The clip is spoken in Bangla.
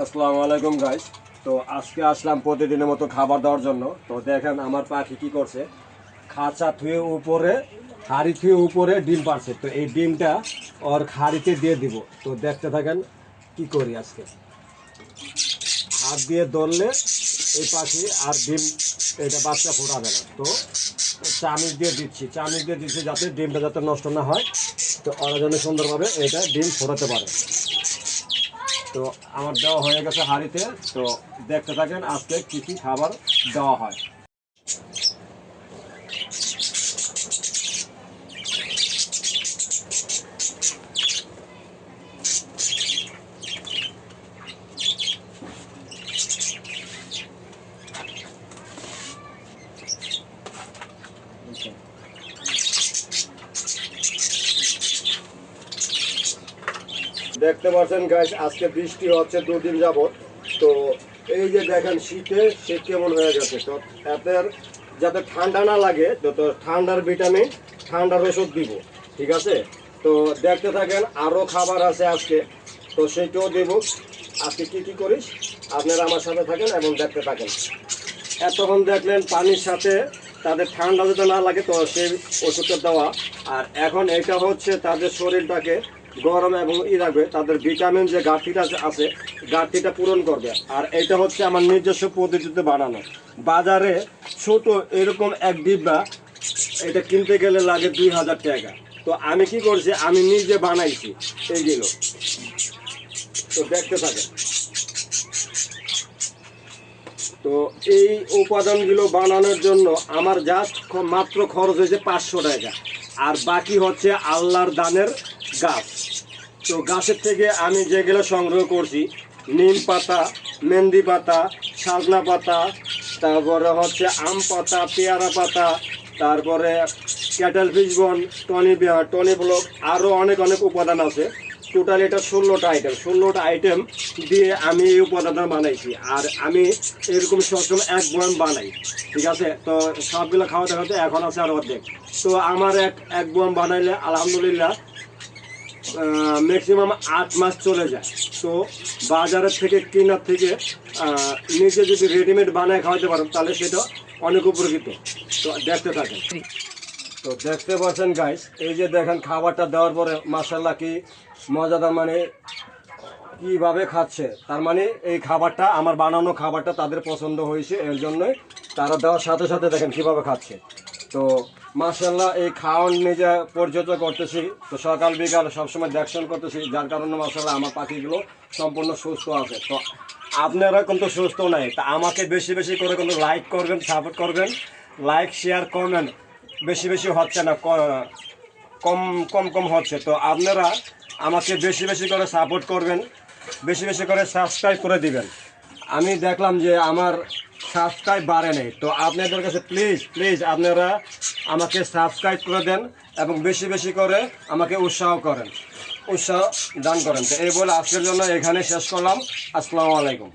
আসসালামু আলাইকুম গাইস। তো আজকে আসলাম প্রতিদিনের মতো খাবার দেওয়ার জন্য। তো দেখেন আমার পাখি কি করছে, খাঁচা থুয়ে উপরে হাড়ি থুয়ে উপরে ডিম পারছে। তো এই ডিমটা ওর হাড়িতে দিয়ে দিব। তো দেখতে থাকেন কি করি আজকে। হাত দিয়ে ধরলে এই পাখি আর ডিম এটা বাচ্চা ফোটাবে না। তো চামিচ দিয়ে দিচ্ছি যাতে ডিমটা যাতে নষ্ট না হয়। তো ওরা যেন সুন্দরভাবে এটা ডিম ফোটাতে পারে। তো আমার দেওয়া হয়ে গেছে হাঁড়িতে। তো দেখতে থাকেন আজকে কী কী খাবার দেওয়া হয়। দেখতে পাচ্ছেন গাইস, আজকে বৃষ্টি হচ্ছে দুদিন যাবত। তো এই যে দেখেন শীত কেমন হয়ে গেছে। তো এদের যাতে ঠান্ডা না লাগে তো ঠান্ডার ভিটামিন, ঠান্ডার ওষুধ দিব, ঠিক আছে। তো দেখতে থাকেন আরও খাবার আছে আজকে, তো সেইটাও দেব। আজকে কী কী করিস আপনারা আমার সাথে থাকেন এবং দেখতে থাকেন। এতক্ষণ দেখলেন পানির সাথে তাদের ঠান্ডা যাতে না লাগে তো সেই ওষুধটা দেওয়া। আর এখন এটা হচ্ছে তাদের শরীরটাকে গরম এবং রাখবে, তাদের ভিটামিন যে ঘাটতিটা আছে ঘাটতিটা পূরণ করবে। আর এটা হচ্ছে আমার নিজস্ব পদ্ধতিতে বানানো। বাজারে ছোট এরকম এক ডিব্বা এটা কিনতে গেলে লাগে 2000 টাকা। তো আমি কি করছি, আমি নিজে বানাইছি এইগুলো। তো দেখতে থাকে। তো এই উপাদানগুলো বানানোর জন্য আমার জাস্ট মাত্র খরচ হয়েছে 500 টাকা। আর বাকি হচ্ছে আল্লাহর দানের গাছ। তো গাছের থেকে আমি যেগুলো সংগ্রহ করছি, নিম পাতা, মেহেন্দি পাতা, সাজনা পাতা, তারপরে হচ্ছে আম পাতা, পেয়ারা পাতা, তারপরে ক্যাটেল ফিশ বন, টনি ব্লক, আরও অনেক উপাদান আছে। টোটাল এটা 16টা আইটেম দিয়ে আমি এই উপাদানটা বানাইছি। আর আমি এরকম সবসময় এক বয়াম বানাই, ঠিক আছে। তো সবগুলো খাওয়াতে খাওয়াতে এখন আছে আর অর্ধেক। তো আমার এক বয়াম বানাইলে আলহামদুলিল্লাহ ম্যাক্সিমাম 8 মাস চলে যায়। তো বাজারের থেকে কেনার থেকে নিজে যদি রেডিমেড বানায় খাওয়াতে পারেন তাহলে সেটা অনেক উপকৃত। তো দেখতে থাকেন। তো দেখতে পাচ্ছেন গাইস, এই যে দেখেন খাবারটা দেওয়ার পরে মাশাআল্লাহ কি মজাদার, মানে কিভাবে খাচ্ছে। তার মানে এই খাবারটা আমার বানানো খাবারটা তাদের পছন্দ হয়েছে, এর জন্যই তারা দেওয়ার সাথে সাথে দেখেন কিভাবে খাচ্ছে। তো মাশাআল্লাহ এই খাওয়ান নিজে পরিচর্যা করতেছি। তো সকাল বিকাল সবসময় দেখশন করতেছি, যার কারণে মাশাআল্লাহ আমার পাখিগুলো সম্পূর্ণ সুস্থ আছে। তো আপনারা কিন্তু সুস্থ নাই, তা আমাকে বেশি বেশি করে কিন্তু লাইক করবেন, সাপোর্ট করবেন। লাইক শেয়ার কমেন্ট বেশি বেশি হচ্ছে না, কম কম কম হচ্ছে। তো আপনারা আমাকে বেশি বেশি করে সাপোর্ট করবেন, বেশি বেশি করে সাবস্ক্রাইব করে দিবেন। আমি দেখলাম যে আমার সাবস্ক্রাইব বাড়ে নেই। তো আপনাদের কাছে প্লিজ আপনারা আমাকে সাবস্ক্রাইব করে দেন এবং বেশি বেশি করে আমাকে উৎসাহ দান করেন। তো এই বলে আজকের জন্য এখানে শেষ করলাম। আসসালামু আলাইকুম।